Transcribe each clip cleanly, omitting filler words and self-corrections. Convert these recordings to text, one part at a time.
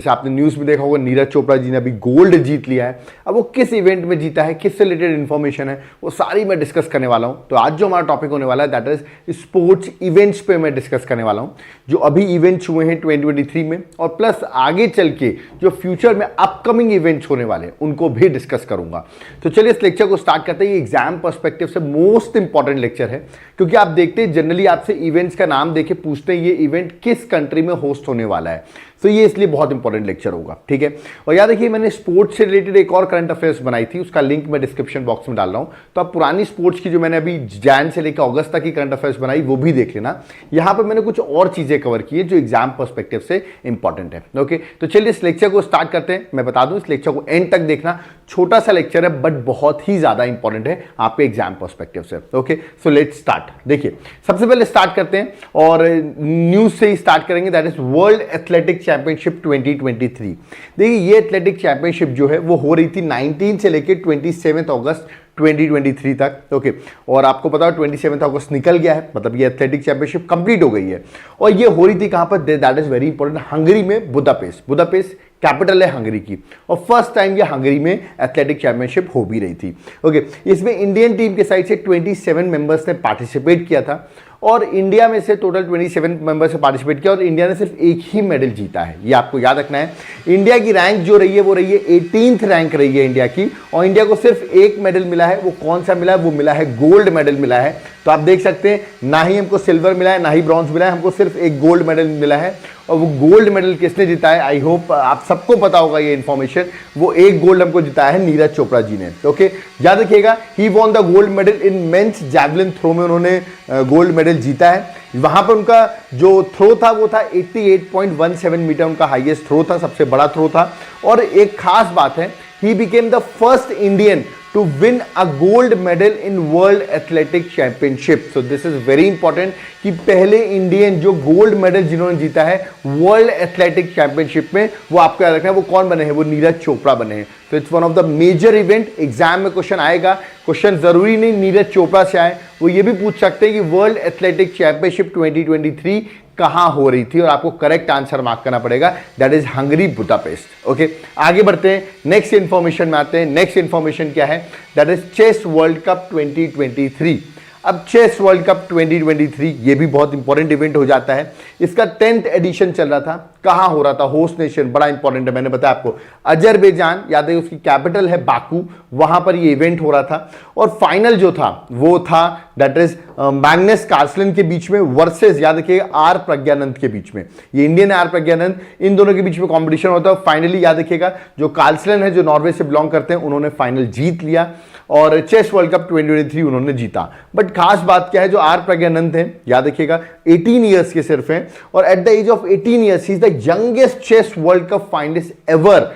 जैसे आपने न्यूज में देखा होगा नीरज चोपड़ा जी ने अभी गोल्ड जीत लिया है। अब वो किस इवेंट में जीता है, किससे रिलेटेड इन्फॉर्मेशन है, वो सारी मैं डिस्कस करने वाला हूं। तो आज जो हमारा टॉपिक होने वाला है दैट इज स्पोर्ट्स इवेंट्स पे मैं डिस्कस करने वाला हूं, जो अभी इवेंट्स हुए हैं 2023 में, और प्लस आगे चल के जो फ्यूचर में अपकमिंग इवेंट्स होने वाले हैं उनको भी डिस्कस करूंगा। तो चलिए इस लेक्चर को स्टार्ट करते हैं। ये एग्जाम पर्सपेक्टिव से मोस्ट इंपॉर्टेंट लेक्चर है, क्योंकि आप देखते हैं जनरली आपसे इवेंट्स का नाम देके पूछते हैं ये इवेंट किस कंट्री में होस्ट होने वाला है। तो ये इसलिए बहुत इंपॉर्टेंट लेक्चर होगा, ठीक है। और याद रखिए मैंने स्पोर्ट्स से रिलेटेड एक और करंट अफेयर्स बनाई थी, उसका लिंक मैं डिस्क्रिप्शन बॉक्स में डाल रहा हूं। तो आप पुरानी स्पोर्ट्स की जो मैंने अभी जैन से लेकर अगस्त तक की करंट अफेयर्स बनाई वो भी देख लेना। यहां पर मैंने कुछ और चीजें कवर की है जो एग्जाम पर्सपेक्टिव से इंपॉर्टेंट है। ओके, तो चलिए इस लेक्चर को स्टार्ट करते हैं। मैं बता दूं इस लेक्चर को एंड तक देखना, छोटा सा लेक्चर है बट बहुत ही ज्यादा इंपॉर्टेंट है आपके एग्जाम पर्सपेक्टिव से। Okay, so let's start. देखिए सबसे पहले स्टार्ट करते हैं और न्यूज से ही स्टार्ट करेंगे, that is world athletic championship 2023। देखिए ये एथलेटिक चैंपियनशिप जो है वो हो रही थी 19 से लेकर 27 अगस्त 2023 तक। ओके, और आपको पता है 27 अगस्त निकल गया है, मतलब ये एथलेटिक चैंपियनशिप कंप्लीट हो गई है। और ये हो रही थी कहां पर, that is very important, Hungary में, बुदापेस्ट कैपिटल है हंगरी की। और फर्स्ट टाइम ये हंगरी में एथलेटिक चैंपियनशिप हो भी रही थी। ओके, इसमें इंडियन टीम के साइड से 27 मेंबर्स ने पार्टिसिपेट किया था, और इंडिया में से टोटल 27 मेंबर्स ने पार्टिसिपेट किया, और इंडिया ने सिर्फ एक ही मेडल जीता है। ये आपको याद रखना है। इंडिया की रैंक जो रही है वो रही है 18th रैंक रही है इंडिया की, और इंडिया को सिर्फ एक मेडल मिला है। वो कौन सा मिला है, वो मिला है गोल्ड मेडल मिला है। तो आप देख सकते हैं ना ही हमको सिल्वर मिला है ना ही ब्रॉन्ज मिला है, हमको सिर्फ एक गोल्ड मेडल मिला है। और वो गोल्ड मेडल किसने जीता है, आई होप आप सबको पता होगा ये इंफॉर्मेशन। वो एक गोल्ड हमको जिताया है नीरज चोपड़ा जी ने। ओके, याद रखिएगा he won the gold medal in men's javelin throw में उन्होंने गोल्ड मेडल जीता है। वहां पर उनका जो थ्रो था वो था 88.17 मीटर, उनका हाईएस्ट थ्रो था, सबसे बड़ा थ्रो था। और एक खास बात है, he became the first Indian to win a gold medal in World Athletic Championship. So this is very important कि पहले इंडियन जो गोल्ड मेडल जिन्होंने जीता है वर्ल्ड एथलेटिक चैंपियनशिप में, वो आपको याद रखना है वो कौन बने हैं, वो नीरज चोपड़ा बने हैं। तो it's one of the major event. Exam में क्वेश्चन आएगा, क्वेश्चन जरूरी नहीं नीरज चोपड़ा से आए, वो ये भी पूछ सकते हैं कि वर्ल्ड एथलेटिक चैंपियनशिप 2023 कहां हो रही थी, और आपको करेक्ट आंसर मार्क करना पड़ेगा, that is Hungary Budapest. Okay, आगे बढ़ते हैं, नेक्स्ट इंफॉर्मेशन में आते हैं। नेक्स्ट इंफॉर्मेशन क्या है, that is chess world cup 2023। अब चेस वर्ल्ड कप 2023 ये भी बहुत इंपॉर्टेंट इवेंट हो जाता है। इसका 10th एडिशन चल रहा था। कहां हो रहा था, होस्ट नेशन बड़ा इंपॉर्टेंट है, मैंने बताया आपको अजरबैजान, याद है उसकी कैपिटल है बाकू, वहां पर ये इवेंट हो रहा था। और फाइनल जो था वो था दैट इज मैग्नस कार्लसन के बीच में वर्सेस, याद रखिए, आर प्रज्ञानंद के बीच में। ये इंडियन आर प्रज्ञानंद, इन दोनों के बीच में कॉम्पिटिशन होता है। फाइनली याद रखिएगा जो कार्लसन है जो नॉर्वे से बिलोंग करते हैं, उन्होंने फाइनल जीत लिया और चेस वर्ल्ड कप 2023 उन्होंने जीता। बट खास बात क्या है, जो आर प्रज्ञानंद हैं, याद रखिएगा 18 ईयर्स के सिर्फ हैं, और at the age of 18 years he is the youngest chess world cup finalist ever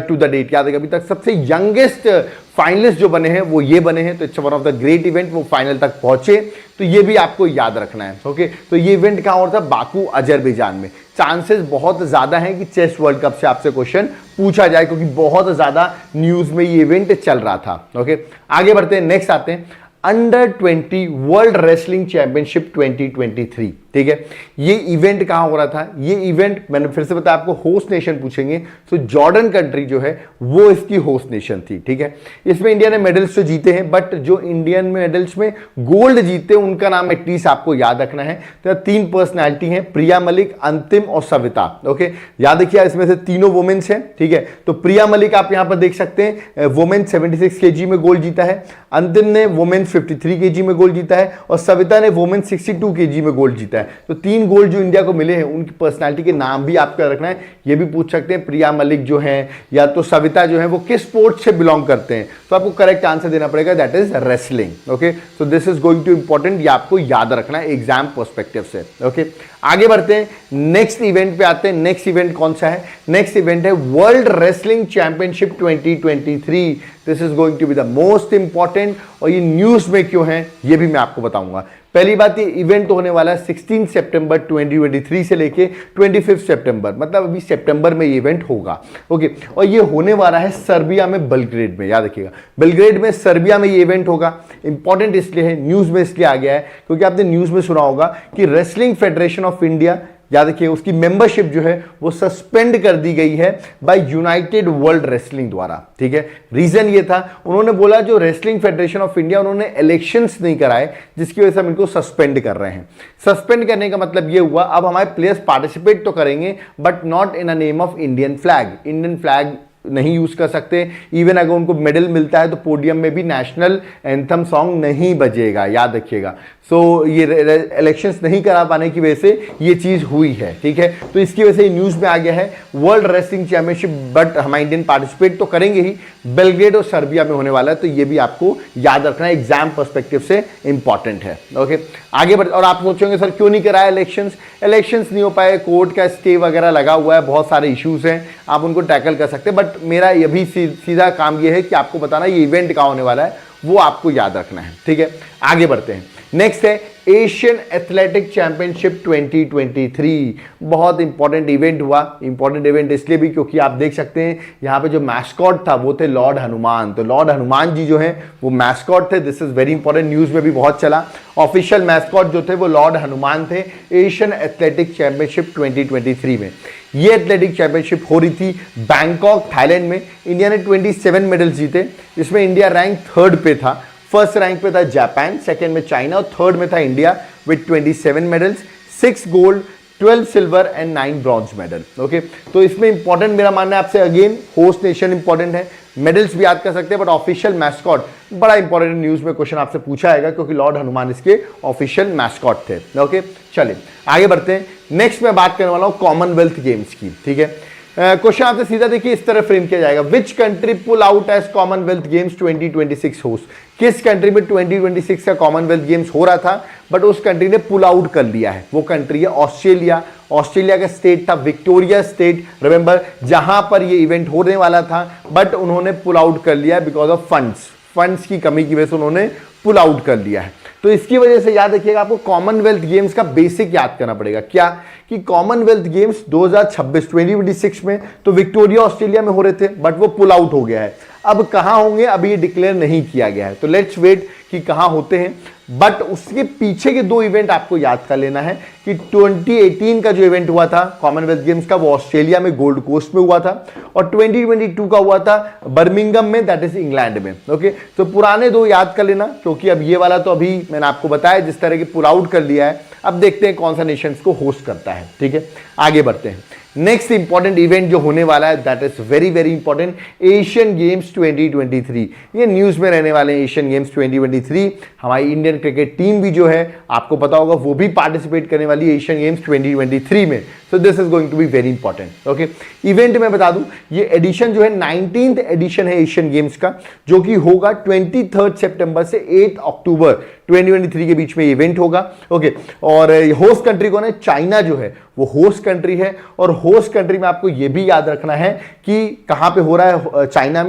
to the date. याद रखिएगा अभी तक सबसे यंगेस्ट फाइनलिस्ट जो बने हैं वो ये बने हैं। तो it's one of the great event, वो फाइनल तक पहुंचे, तो ये भी आपको याद रखना है। ओके, तो ये इवेंट कहां हो रहा था, बाकू अजरबैजान में। चांसेस बहुत ज्यादा हैं कि चेस वर्ल्ड कप से आपसे क्वेश्चन पूछा जाए, क्योंकि बहुत ज्यादा न्यूज में ये इवेंट चल रहा था। ओके, आगे बढ़ते हैं, नेक्स्ट आते हैं अंडर 20 वर्ल्ड रेसलिंग चैंपियनशिप 2023। ठीक है, ये इवेंट कहां हो रहा था, ये इवेंट मैंने फिर से बताया आपको, होस्ट नेशन पूछेंगे तो जॉर्डन कंट्री जो है वो इसकी होस्ट नेशन थी। ठीक है, इसमें इंडिया ने मेडल्स तो जीते हैं, बट जो इंडियन मेडल्स में गोल्ड जीते उनका नाम एटलीस्ट आपको याद रखना है। तो 3 पर्सनैलिटी हैं, प्रिया मलिक, अंतिम और सविता। ओके, याद रखिए इसमें से तीनों वुमेन्स हैं। ठीक है, तो प्रिया मलिक आप यहां पर देख सकते हैं, वुमेन 76 kg में गोल्ड जीता है, अंतिम ने वुमेन 53 kg में गोल्ड जीता है, और सविता ने वुमेन 62 kg में गोल्ड जीता है। तो 3 गोल्ड जो इंडिया को मिले हैं उनकी पर्सनालिटी के नाम भी आपको याद रखना है। ये भी पूछ सकते हैं प्रिया मलिक जो है या तो सविता जो है वो किस स्पोर्ट से बिलोंग करते हैं, तो आपको करेक्ट आंसर देना पड़ेगा, that is wrestling. Okay, so this is going two important, ये आपको याद रखना है एग्जाम पर्सपेक्टिव से। ओके, आगे बढ़ते हैं, नेक्स्ट इवेंट पे आते हैं। नेक्स्ट इवेंट कौन सा है, नेक्स्ट इवेंट है world wrestling championship 2023। This is going to be the most important, और ये न्यूज में क्यों है ये भी मैं आपको बताऊंगा। पहली बात, ये इवेंट होने वाला है 16 सितंबर 2023 से लेके 25 सितंबर, मतलब अभी सितंबर में ये इवेंट होगा। ओके, और ये होने वाला है सर्बिया में, बेलग्रेड में। याद रखिएगा बेलग्रेड में, सर्बिया में ये इवेंट होगा। इंपॉर्टेंट इसलिए है, न्यूज में इसलिए आ गया है क्योंकि आपने न्यूज में सुना होगा कि रेसलिंग फेडरेशन ऑफ इंडिया याद रखिए उसकी मेंबरशिप जो है वो सस्पेंड कर दी गई है बाय यूनाइटेड वर्ल्ड रेसलिंग द्वारा, ठीक है। रीजन ये था, उन्होंने बोला जो रेसलिंग फेडरेशन ऑफ इंडिया उन्होंने इलेक्शंस नहीं कराए, जिसकी वजह से हम इनको सस्पेंड कर रहे हैं। सस्पेंड करने का मतलब ये हुआ अब हमारे प्लेयर्स पार्टिसिपेट तो करेंगे but not in a name of Indian flag, Indian flag नहीं यूज कर सकते। इवन अगर उनको मेडल मिलता है तो पोडियम में भी नेशनल एंथम सॉन्ग नहीं बजेगा, याद रखिएगा। सो ये इलेक्शंस नहीं करा पाने की वजह से ये चीज हुई है, ठीक है। तो इसकी वजह से न्यूज में आ गया है वर्ल्ड रेसलिंग चैंपियनशिप, बट हमारे इंडियन पार्टिसिपेट तो करेंगे ही, बेलग्रेड और सर्बिया में होने वाला है। तो ये भी आपको याद रखना है, एग्जाम पर्सपेक्टिव से इंपॉर्टेंट है, ओके। आगे बढ़, और आप सोचेंगे सर क्यों नहीं कराया इलेक्शंस नहीं हो पाए, कोर्ट का स्टे वगैरह लगा हुआ है, बहुत सारे इश्यूज हैं, आप उनको टैकल कर सकते हैं। बट मेरा ये भी सीधा काम ये है कि आपको बताना ये इवेंट कहाँ होने वाला है, वो आपको याद रखना है, ठीक है। आगे बढ़ते हैं, नेक्स्ट है एशियन एथलेटिक चैंपियनशिप 2023। बहुत इंपॉर्टेंट इवेंट हुआ, इंपॉर्टेंट इवेंट इसलिए भी क्योंकि आप देख सकते हैं यहाँ पे जो मैस्कॉट था वो थे लॉर्ड हनुमान। तो लॉर्ड हनुमान जी जो हैं वो मैस्कॉट थे, this is very important, news में भी बहुत चला। ऑफिशियल मैस्कॉट जो थे वो लॉर्ड हनुमान थे एशियन एथलेटिक चैंपियनशिप 2023 में। ये एथलेटिक चैंपियनशिप हो रही थी बैंकॉक थाईलैंड में। इंडिया ने 27 मेडल जीते, जिसमें इंडिया रैंक 3rd पे था। फर्स्ट रैंक पे था जापान, सेकंड में चाइना और थर्ड में था India with 27 medals, 6 gold, 12 silver and 9 bronze medal, okay. तो इसमें इंपॉर्टेंट मेरा मानना है आपसे, अगेन होस्ट नेशन इंपॉर्टेंट है, मेडल्स भी याद कर सकते हैं, बट ऑफिशियल मैस्कॉट बड़ा इंपॉर्टेंट, न्यूज में क्वेश्चन आपसे पूछा जाएगा क्योंकि लॉर्ड हनुमान इसके ऑफिशियल मैस्कॉट थे, ओके। चलिए आगे बढ़ते हैं, नेक्स्ट मैं बात करने वाला हूं कॉमनवेल्थ गेम्स की, ठीक है। क्वेश्चन आपसे सीधा देखिए इस तरह फ्रेम किया जाएगा, which country pull out as Commonwealth Games 2026 host. किस कंट्री में 2026 का कॉमनवेल्थ गेम्स हो रहा था बट उस कंट्री ने पुल आउट कर लिया है, वो कंट्री है ऑस्ट्रेलिया। ऑस्ट्रेलिया का स्टेट था विक्टोरिया स्टेट, रिमेंबर, जहां पर ये इवेंट होने वाला था बट उन्होंने पुल आउट कर लिया बिकॉज ऑफ फंड्स की कमी की वजह से उन्होंने पुल आउट कर लिया है। तो इसकी वजह से याद रखिएगा आपको कॉमनवेल्थ गेम्स का बेसिक याद करना पड़ेगा, क्या कि कॉमनवेल्थ गेम्स 2026 में तो विक्टोरिया ऑस्ट्रेलिया में हो रहे थे बट वो पुल आउट हो गया है। अब कहां होंगे अभी ये डिक्लेयर नहीं किया गया है, तो लेट्स वेट कि कहां होते हैं। बट उसके पीछे के 2 इवेंट आपको याद कर लेना है कि 2018 का जो इवेंट हुआ था कॉमनवेल्थ गेम्स का वो ऑस्ट्रेलिया में गोल्ड कोस्ट में हुआ था, और 2022 का हुआ था बर्मिंघम में, दैट इज इंग्लैंड में, ओके। तो पुराने 2 याद कर लेना, क्योंकि अब ये वाला तो अभी मैंने आपको बताया जिस तरह की पुल आउट कर लिया है। अब देखते हैं कौन सा नेशंस को होस्ट करता है, ठीक है। आगे बढ़ते हैं, नेक्स्ट इंपॉर्टेंट इवेंट जो होने वाला है that is very very important, Asian Games 2023। ये न्यूज में रहने वाले हैं एशियन गेम्स 2023। हमारी इंडियन क्रिकेट टीम भी जो है आपको पता होगा वो भी पार्टिसिपेट करने वाली है एशियन गेम्स 2023 में। So this is going to be very important, okay. Event में बता दूं ये एडिशन जो है 19th एडिशन है एशियन गेम्स का, जो कि होगा 23 सितंबर से 8 अक्टूबर 2023 के बीच में इवेंट होगा, ओके। और होस्ट कंट्री कौन है, चाइना जो है वो होस्ट कंट्री है। और होस्ट कंट्री में आपको ये भी याद रखना है कि कहां पे हो रहा है, चाइना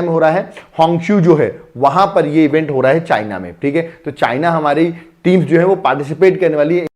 में हो रहा है, होंगशू जो है वहां पर ये इवेंट हो रहा है चाइना में, ठीक है। तो चाइना हमारी टीम्स जो है वो पार्टिसिपेट करने वाली है,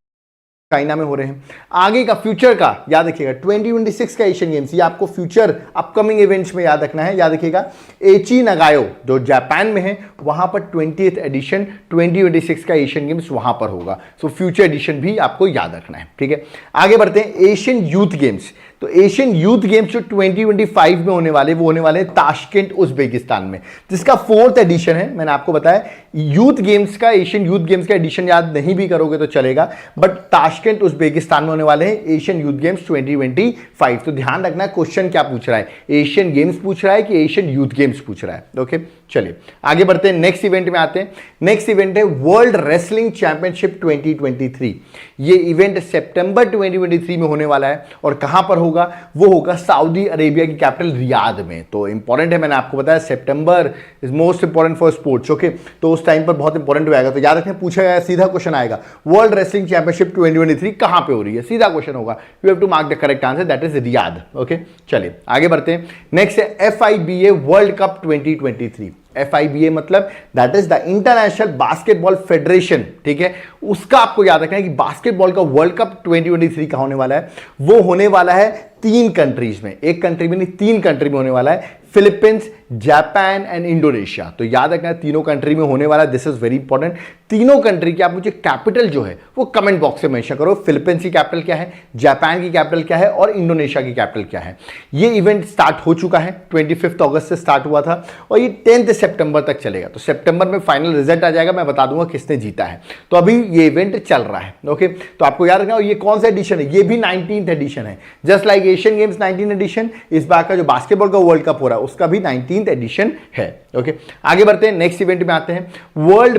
चाइना में हो रहे हैं। आगे का फ्यूचर का याद रखिएगा, 2026 का एशियन गेम्स ये आपको फ्यूचर अपकमिंग इवेंट्स में याद रखना है। याद रखिएगा एची नगायो जो जापान में है वहां पर 20th एडिशन 2026 का एशियन गेम्स वहां पर होगा। सो फ्यूचर एडिशन भी आपको याद रखना है, ठीक है। आगे बढ़ते हैं, एशियन यूथ गेम्स। तो एशियन यूथ गेम्स जो 2025 में होने वाले वो होने वाले ताशकेंट उज्बेकिस्तान में, जिसका 4th एडिशन है। मैंने आपको बताया यूथ गेम्स का, एशियन यूथ गेम्स का एडिशन याद नहीं भी करोगे तो चलेगा, बट ताशकेंट उज्बेकिस्तान में होने वाले हैं एशियन यूथ गेम्स 2025। तो ध्यान रखना क्वेश्चन क्या पूछ रहा है, एशियन गेम्स पूछ रहा है कि एशियन यूथ गेम्स पूछ रहा है, ओके। चलिए आगे बढ़ते हैं, नेक्स्ट इवेंट में आते हैं। नेक्स्ट इवेंट है वर्ल्ड रेसलिंग चैंपियनशिप 2023। ये इवेंट सितंबर 2023 में होने वाला है और कहां पर होगा, वो होगा सऊदी अरेबिया की कैपिटल रियाद में। तो इंपॉर्टेंट है, मैंने आपको बताया सितंबर is most important for sports, okay. तो उस टाइम पर बहुत इंपॉर्टेंट होगा, तो याद रखें पूछा गया, सीधा क्वेश्चन आएगा, वर्ल्ड रेसलिंग चैंपियनशिप 2023 कहां पे हो रही है, सीधा क्वेश्चन होगा, you have to mark the correct answer, that is Riyadh, okay. चलिए आगे बढ़ते हैं, नेक्स्ट है FIBA वर्ल्ड कप 2023। FIBA मतलब that is the international basketball federation, ठीक है। उसका आपको याद रखना है कि बास्केटबॉल का वर्ल्ड कप 2023 का होने वाला है, वो होने वाला है 3 कंट्रीज में, एक कंट्री में नहीं 3 कंट्री में होने वाला है, फिलीपींस, जापान एंड इंडोनेशिया। तो याद रखना तीनों कंट्री में होने वाला है, दिस इज वेरी इंपॉर्टेंट। तीनों कंट्री की आप मुझे कैपिटल जो है वो कमेंट बॉक्स में मेंशन करो, फिलीपींस की कैपिटल क्या है, जापान की कैपिटल क्या है और इंडोनेशिया की कैपिटल क्या है। ये इवेंट स्टार्ट हो चुका है, 25 अगस्त से स्टार्ट हुआ था और ये 10 सितंबर तक चलेगा। तो सितंबर में फाइनल रिजल्ट आ जाएगा, मैं बता दूंगा किसने जीता है। तो अभी ये इवेंट चल रहा है, ओके। तो आपको याद रखना, और ये कौन सा एडिशन है, ये भी 19th एडिशन है, just like Asian Games 19th edition, इस बार का जो बास्केटबॉल का वर्ल्ड कप हो रहा है उसका भी 19th एडिशन है, ओके। आगे बढ़ते हैं, नेक्स्ट इवेंट में आते हैं, वर्ल्ड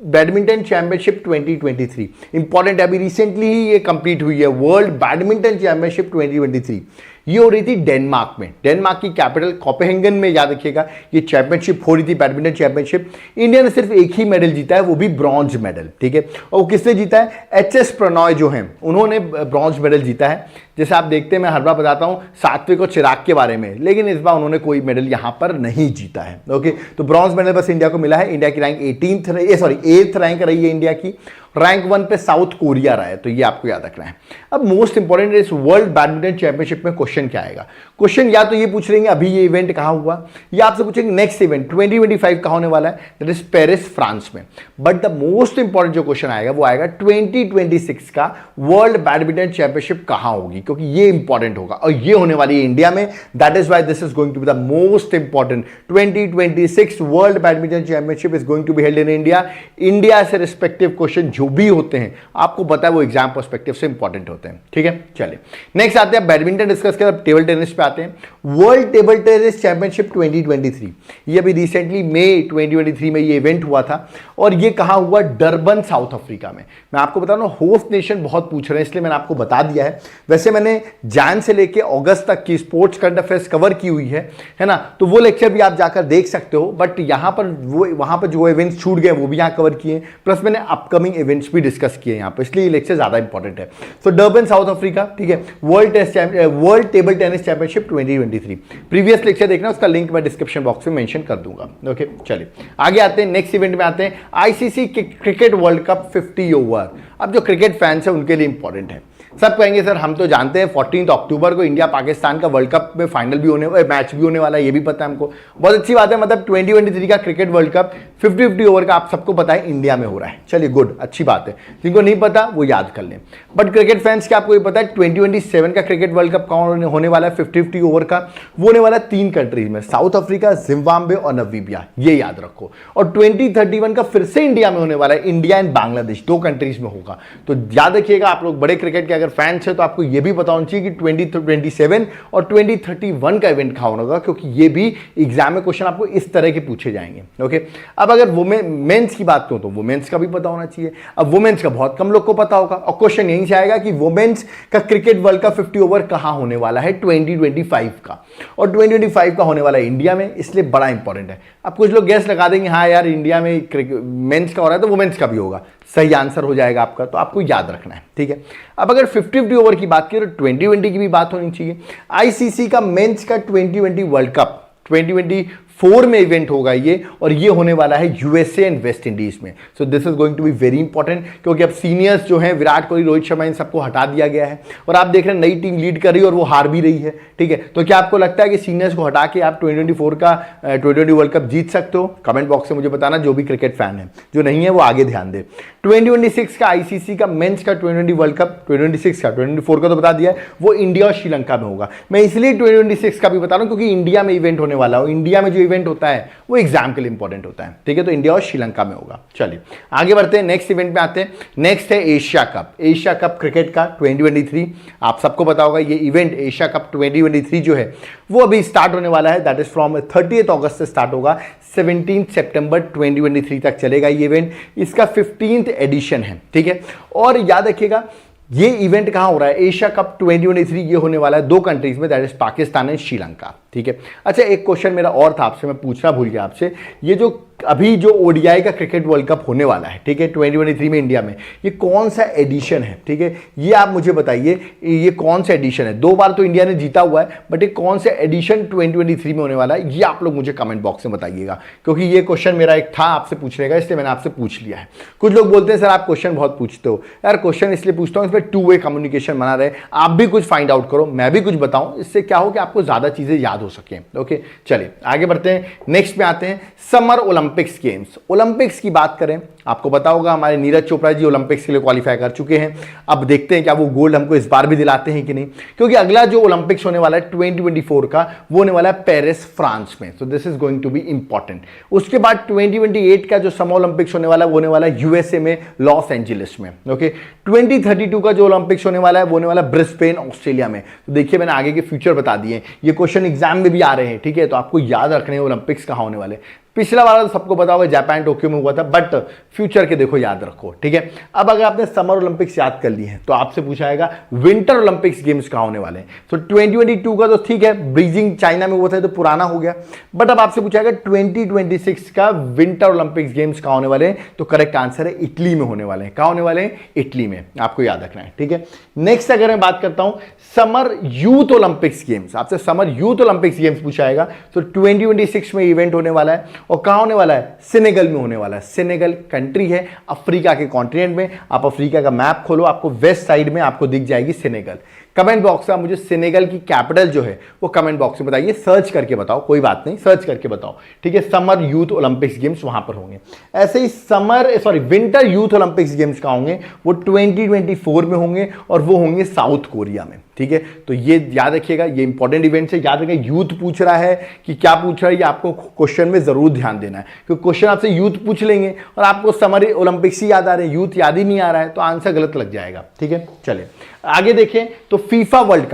बैडमिंटन चैंपियनशिप 2023। इंपॉर्टेंट है, अभी रिसेंटली ही ये कंप्लीट हुई है, वर्ल्ड बैडमिंटन चैंपियनशिप 2023। ये हो रही थी डेनमार्क में, डेनमार्क की कैपिटल कोपेनहेगन में। याद रखिएगा ये चैंपियनशिप हो रही थी, बैडमिंटन चैंपियनशिप। इंडिया ने सिर्फ एक ही मेडल जीता है, वो भी ब्रॉन्ज मेडल, ठीक है। और वो किसने जीता है, एच.एस. प्रणॉय जो हैं उन्होंने ब्रॉन्ज मेडल जीता है। जैसे आप देखते हैं, मैं हर बार बताता हूं सात्विक और चिराग के बारे में, लेकिन इस बार उन्होंने कोई मेडल यहां पर नहीं जीता है, ओके। तो ब्रॉन्ज मेडल बस इंडिया को मिला है। इंडिया की रैंक 8th रैंक रही है इंडिया की, रैंक 1 पे साउथ कोरिया रहा है, तो ये आपको याद रखना है। अब मोस्ट इंपॉर्टेंट इस वर्ल्ड बैडमिंटन चैंपियनशिप में क्वेश्चन क्या आएगा, क्वेश्चन या तो ये पूछ लेंगे अभी ये इवेंट कहां हुआ, या आपसे पूछेंगे नेक्स्ट इवेंट 2025 कहां होने वाला है, दैट इज पेरिस फ्रांस में। बट द मोस्ट इंपॉर्टेंट जो क्वेश्चन आएगा वो आएगा 2026 का वर्ल्ड बैडमिंटन चैंपियनशिप कहां होगी, क्योंकि ये इंपॉर्टेंट होगा और ये होने वाली है इंडिया में। That is why this is going to be the most important. 2026 world badminton championship is going to be held in India. India से रिस्पेक्टिव क्वेश्चन जो भी होते हैं आपको पता है वो एग्जाम पर्सपेक्टिव से इंपॉर्टेंट होते हैं, ठीक है। चलिए नेक्स्ट आते हैं, बैडमिंटन डिस्कस कर, टेबल टेनिस पे आते हैं। वर्ल्ड टेबल टेनिस चैंपियनशिप 2023, ये अभी रिसेंटली मई 2023 में ये इवेंट हुआ था और ये कहां हुआ, डरबन साउथ अफ्रीका में। मैं आपको बता रहा हूं होस्ट नेशन बहुत पूछ रहे हैं, इसलिए मैंने आपको बता दिया है। वैसे मैंने जैन से लेके अगस्त तक की स्पोर्ट्स करंट अफेयर्स कवर की हुई है ना, तो वो लेक्चर भी आप जाकर देख सकते हो। बट यहां पर वो वहां पर जो इवेंट्स छूट गए वो भी यहां कवर किए, प्लस मैंने अपकमिंग इवेंट्स भी डिस्कस किए यहां पर, इसलिए ये लेक्चर ज्यादा इंपॉर्टेंट है। तो डरबन साउथ अफ्रीका, ठीक है, world table tennis championship 2023 previous lecture देखना, उसका लिंक मैं डिस्क्रिप्शन बॉक्स में मेंशन कर दूंगा, ओके। चलिए आगे आते हैं, नेक्स्ट इवेंट में आते हैं, ICC cricket world cup 50 over. अब जो क्रिकेट फैंस है उनके लिए इंपॉर्टेंट है। सब कहेंगे सर हम तो जानते हैं 14 अक्टूबर को इंडिया पाकिस्तान का वर्ल्ड कप में फाइनल भी होने, मैच भी होने वाला है, ये भी पता है हमको। बहुत अच्छी बात है, मतलब 2023 का क्रिकेट वर्ल्ड कप 50 ओवर का आप सबको पता है इंडिया में हो रहा है। चलिए गुड, अच्छी बात है। जिनको नहीं पता वो याद कर लें। बट क्रिकेट फैंस क्या आपको ये पता है 2027 का क्रिकेट वर्ल्ड कप कौन होने वाला है 50 ओवर का, वो होने वाला है 3 कंट्रीज में, साउथ अफ्रीका, जिम्बाब्वे और नामीबिया, ये याद रखो। और 2031 का फिर से इंडिया में होने वाला है, इंडिया एंड बांग्लादेश, 2 कंट्रीज में होगा। तो याद रखिएगा, आप लोग बड़े क्रिकेट के अगर फैंस है तो आपको यह भी पता होना चाहिए कि 2027 और 2031 का इवेंट कहां होगा, क्योंकि ये भी एग्जाम में क्वेश्चन आपको इस तरह के पूछे जाएंगे, ओके। अब अगर वुमेन्स की बात करूं तो वुमेन्स का भी पता होना चाहिए। अब वुमेन्स का बहुत कम लोग को पता होगा और क्वेश्चन यहीं से आएगा कि वुमेन्स का क्रिकेट वर्ल्ड कप 50 ओवर कहां होने वाला है 2025 का, और 2025 का होने वाला है इंडिया में, इसलिए बड़ा इंपॉर्टेंट है। अब कुछ लोग गैस लगा देंगे हाँ यार इंडिया में मेंस का हो रहा है तो वुमेन्स का भी होगा, सही आंसर हो जाएगा आपका, तो आपको याद रखना है, ठीक है। अब अगर 50 ओवर की बात करें तो 2020 की भी बात होनी चाहिए। आईसीसी का मेंस का 2020 वर्ल्ड कप 2024 में इवेंट होगा ये, और ये होने वाला है यूएसए एंड वेस्ट इंडीज में। So this is going to be very important, क्योंकि अब सीनियर्स जो हैं विराट कोहली, रोहित शर्मा, इन सबको हटा दिया गया है और आप देख रहे हैं नई टीम लीड कर रही है और वो हार भी रही है, ठीक है। तो क्या आपको लगता है कि सीनियर्स को हटा के आप 2024 का T20 वर्ल्ड कप जीत सकते हो? कमेंट बॉक्स से मुझे बताना, जो भी क्रिकेट फैन है, जो नहीं है वो आगे ध्यान दे। 2026 का आईसीसी का मेंस का T20 वर्ल्ड कप, 2026 का, 2024 का तो बता दिया है, वो इंडिया और श्रीलंका में होगा। मैं इसलिए 2026 का भी बता रहा हूं क्योंकि इंडिया में इवेंट होने वाला हो, इंडिया में जो इवेंट होता है वो एग्जाम के लिए इंपॉर्टेंट होता है, ठीक है। तो इंडिया और श्रीलंका में होगा। चलिए आगे बढ़ते हैं, नेक्स्ट इवेंट में आते हैं। नेक्स्ट है Asia cup, Asia cup cricket का 2023। आप सबको पता होगा ये इवेंट एशिया कप 2023 जो है वो अभी स्टार्ट होने वाला है, दैट इज फ्रॉम 30 अगस्त से स्टार्ट होगा, 17 सितंबर 2023 तक चलेगा ये इवेंट। इसका 15th एडिशन है, ठीक है। और याद रखिएगा ये इवेंट कहां हो रहा है, एशिया कप 2023 ये होने वाला है 2 कंट्रीज में, that is Pakistan and Sri Lanka, ठीक है। अच्छा एक क्वेश्चन मेरा और था आपसे, मैं पूछना भूल गया आपसे, ये जो अभी जो ओडीआई का क्रिकेट वर्ल्ड कप होने वाला है, ठीक है, 2023 में इंडिया में, ये कौन सा एडिशन है, ठीक है, ये आप मुझे बताइए, ये कौन सा एडिशन है। 2 बार तो इंडिया ने जीता हुआ है, बट ये कौन सा एडिशन 2023 में होने वाला है, ये आप लोग मुझे कमेंट बॉक्स में बताइएगा, क्योंकि ये क्वेश्चन मेरा एक था आपसे पूछने का, इसलिए मैंने आपसे पूछ लिया है। कुछ लोग बोलते हैं सर आप क्वेश्चन बहुत पूछते हो, यार क्वेश्चन इसलिए पूछता हूं, इसमें 2 वे कम्युनिकेशन बना रहे, आप भी कुछ फाइंड आउट करो, मैं भी कुछ बताऊं, इससे क्या हो कि आपको ज्यादा चीजें याद हो सके। ओके, चलिए आगे बढ़ते हैं, नेक्स्ट में आते हैं समर ओलंपिक्स गेम्स। ओलंपिक्स की बात करें, आपको पता होगा हमारे नीरज चोपड़ा जी ओलंपिक्स के लिए क्वालिफाई कर चुके हैं। अब देखते हैं क्या वो गोल्ड हमको इस बार भी दिलाते हैं कि नहीं, क्योंकि अगला जो ओलंपिक्स होने वाला है 2024 का, वो होने वाला है पेरिस फ्रांस में, so this is going to be important. उसके बाद 2028 का जो समर ओलंपिक्स होने वाला है वो होने वाला है यूएसए में, लॉस एंजलिस में। ओके, 2032 का जो ओलंपिक्स होने वाला है वो होने वाला है ब्रिस्बेन, ऑस्ट्रेलिया में। तो देखिए मैंने आगे के फ्यूचर बता दिए, ये क्वेश्चन एग्जाम में भी आ रहे हैं, ठीक है, तो आपको याद रखने ओलंपिक्स कहां होने वाले। पिछला वाला तो सबको पता होगा जापान टोक्यो में हुआ था, बट फ्यूचर के देखो याद रखो, ठीक है। अब अगर आपने समर ओलंपिक्स याद कर ली है तो आपसे पूछा जाएगा विंटर ओलंपिक्स गेम्स कहां होने वाले हैं। तो 2022 का तो ठीक है, बीजिंग चाइना में हुआ था तो पुराना हो गया, बट अब आपसे पूछा जाएगा 2026 का विंटर ओलंपिक्स गेम्स कहां होने वाले हैं। तो करेक्ट आंसर है इटली में होने वाले हैं। कहां होने वाले हैं? इटली में, आपको याद रखना है, ठीक है। नेक्स्ट अगर मैं बात करता हूं समर यूथ ओलंपिक्स गेम्स, आपसे समर यूथ ओलंपिक्स गेम्स पूछा जाएगा, तो 2026 में इवेंट होने वाला है, और कहां होने वाला है? सेनेगल में होने वाला है। सेनेगल कंट्री है अफ्रीका के कॉन्टिनेंट में, आप अफ्रीका का मैप खोलो, आपको वेस्ट साइड में आपको दिख जाएगी सेनेगल। कमेंट बॉक्स में मुझे सेनेगल की कैपिटल जो है वो कमेंट बॉक्स में बताइए, सर्च करके बताओ, कोई बात नहीं, सर्च करके बताओ, ठीक है। समर यूथ ओलंपिक्स गेम्स वहां पर होंगे। ऐसे ही विंटर यूथ ओलंपिक्स गेम्स कहां होंगे? वो 2024 में होंगे, और वो होंगे साउथ कोरिया में, ठीक है। तो ये याद रखिएगा, ये इंपॉर्टेंट इवेंट है, याद रखिए। यूथ पूछ रहा है कि क्या पूछ रहा है, ये आपको क्वेश्चन में जरूर ध्यान देना है, क्योंकि क्वेश्चन आपसे यूथ पूछ लेंगे और आपको समर ओलंपिक्स ही याद आ रहे हैं, यूथ याद ही नहीं आ रहा है, तो आंसर गलत लग जाएगा, ठीक है। चलिए आगे देखें, तो फीफा वर्ल्ड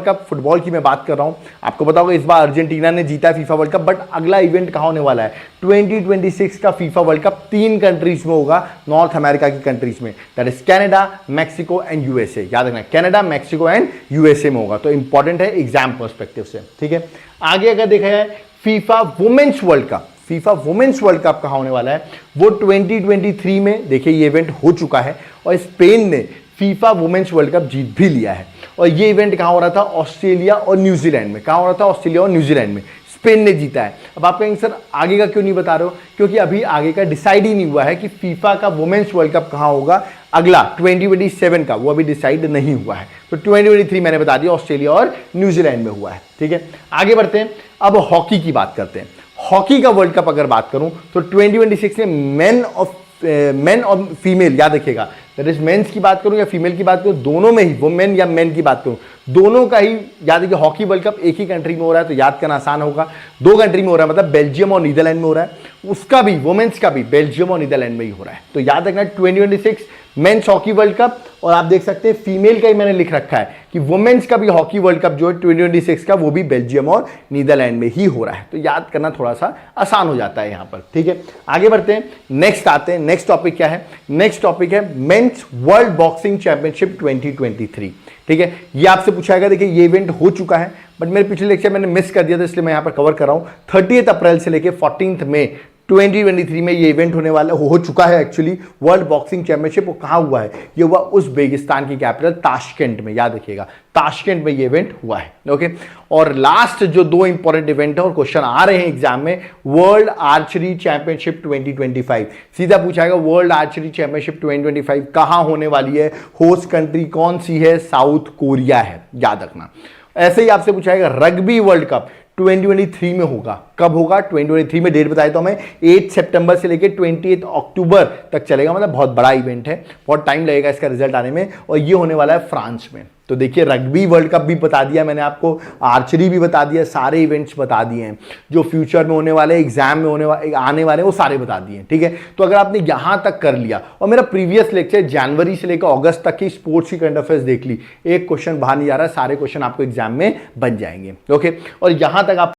कप फुटबॉल की मैं बात कर रहा हूं। आपको पता होगा इस बार अर्जेंटीना ने जीता है फीफा वर्ल्ड कप, बट अगला इवेंट कहां होने वाला है? 2026 का फीफा वर्ल्ड कप 3 कंट्रीज में होगा, नॉर्थ अमेरिका की कंट्रीज में, that is Canada, Mexico and USA. याद रखना, कनाडा, मैक्सिको एंड यूएसए में होगा, तो इंपॉर्टेंट है एग्जाम पर्सपेक्टिव से, ठीक है। आगे अगर देखा जाए फीफा वुमेन्स वर्ल्ड कप कहां होने वाला है? वो 2023 में, देखिए ये इवेंट हो चुका है, और स्पेन ने फीफा वुमेन्स वर्ल्ड कप जीत भी लिया है। और ये इवेंट कहां हो रहा था? ऑस्ट्रेलिया और न्यूजीलैंड में। कहां हो रहा था? ऑस्ट्रेलिया और न्यूजीलैंड में। स्पेन ने जीता है। अब आप कहेंगे सर आगे का क्यों नहीं बता रहे हो? क्योंकि अभी आगे का डिसाइड ही नहीं हुआ है कि फीफा का वुमेन्स वर्ल्ड कप कहां होगा अगला 2027 का, वो अभी डिसाइड नहीं हुआ है। तो 2023 मैंने बता दिया ऑस्ट्रेलिया और न्यूजीलैंड में हुआ है, ठीक है। आगे बढ़ते हैं, अब हॉकी की बात करते हैं। हॉकी का वर्ल्ड कप अगर बात करूं तो 2026 में मेन और फीमेल, याद रखिएगा, दैट इज मेंस की बात करूं या फीमेल की बात करूं, दोनों में ही, वो मेन या मेन की बात करूं, दोनों का ही याद रखिए। हॉकी वर्ल्ड कप एक ही कंट्री में हो रहा है तो याद करना आसान होगा। 2 कंट्री में हो रहा है, मतलब बेल्जियम और नीदरलैंड में हो रहा है, उसका भी वुमेन्स का भी बेल्जियम और नीदरलैंड में ही हो रहा है। तो याद रखना 2026 मेंस हॉकी वर्ल्ड कप, और आप देख सकते हैं फीमेल का ही मैंने लिख रखा है कि वुमेन्स का भी हॉकी वर्ल्ड कप जो है 2026 का, वो भी बेल्जियम और नीदरलैंड में ही हो रहा है। तो याद करना थोड़ा सा आसान हो जाता है यहां पर, ठीक है। आगे बढ़ते हैं, नेक्स्ट आते हैं, नेक्स्ट टॉपिक क्या है? नेक्स्ट टॉपिक है मेंस वर्ल्ड बॉक्सिंग चैंपियनशिप 2023, ठीक है। ये आपसे पूछा जाएगा, देखिए ये इवेंट हो चुका है, बट मेरे पिछले लेक्चर मैंने मिस कर दिया था, इसलिए मैं यहां पर कवर कर रहा हूं। 30 अप्रैल से लेकर 14 मई 2023 में ये इवेंट होने वाला हो चुका है। एक्चुअली वर्ल्ड बॉक्सिंग चैंपियनशिप वो कहां हुआ है? ये हुआ उज़्बेकिस्तान की कैपिटल ताशकेंट में, याद रखिएगा, ताशकेंट में ये इवेंट हुआ है, ओके। और लास्ट जो 2 इंपॉर्टेंट इवेंट है और क्वेश्चन आ रहे हैं एग्जाम में, वर्ल्ड आर्चरी चैंपियनशिप 2025, सीधा पूछाएगा वर्ल्ड आर्चरी चैंपियनशिप 2025 कहां होने वाली है? होस्ट कंट्री कौन सी है? साउथ कोरिया है, याद रखना। ऐसे ही आपसे पूछाएगा रग्बी वर्ल्ड कप 2023 में होगा, कब होगा? 2023 में, डेट बताया तो हमें 8 सितंबर से लेकर 28 अक्टूबर तक चलेगा, मतलब बहुत बड़ा इवेंट है, बहुत टाइम लगेगा इसका रिजल्ट आने में, और ये होने वाला है फ्रांस में। तो देखिए रग्बी वर्ल्ड कप भी बता दिया मैंने आपको, आर्चरी भी बता दिया, सारे इवेंट्स बता दिए हैं जो फ्यूचर में होने वाले, एग्जाम में आने वाले, वो सारे बता दिए, ठीक है। तो अगर आपने यहां तक कर लिया, और मेरा प्रीवियस लेक्चर जनवरी से लेकर अगस्त तक की स्पोर्ट्स की करंट अफेयर्स देख ली, एक क्वेश्चन बाहर नहीं जा रहा, सारे क्वेश्चन आपको एग्जाम में बन जाएंगे, ओके। और यहां तक आप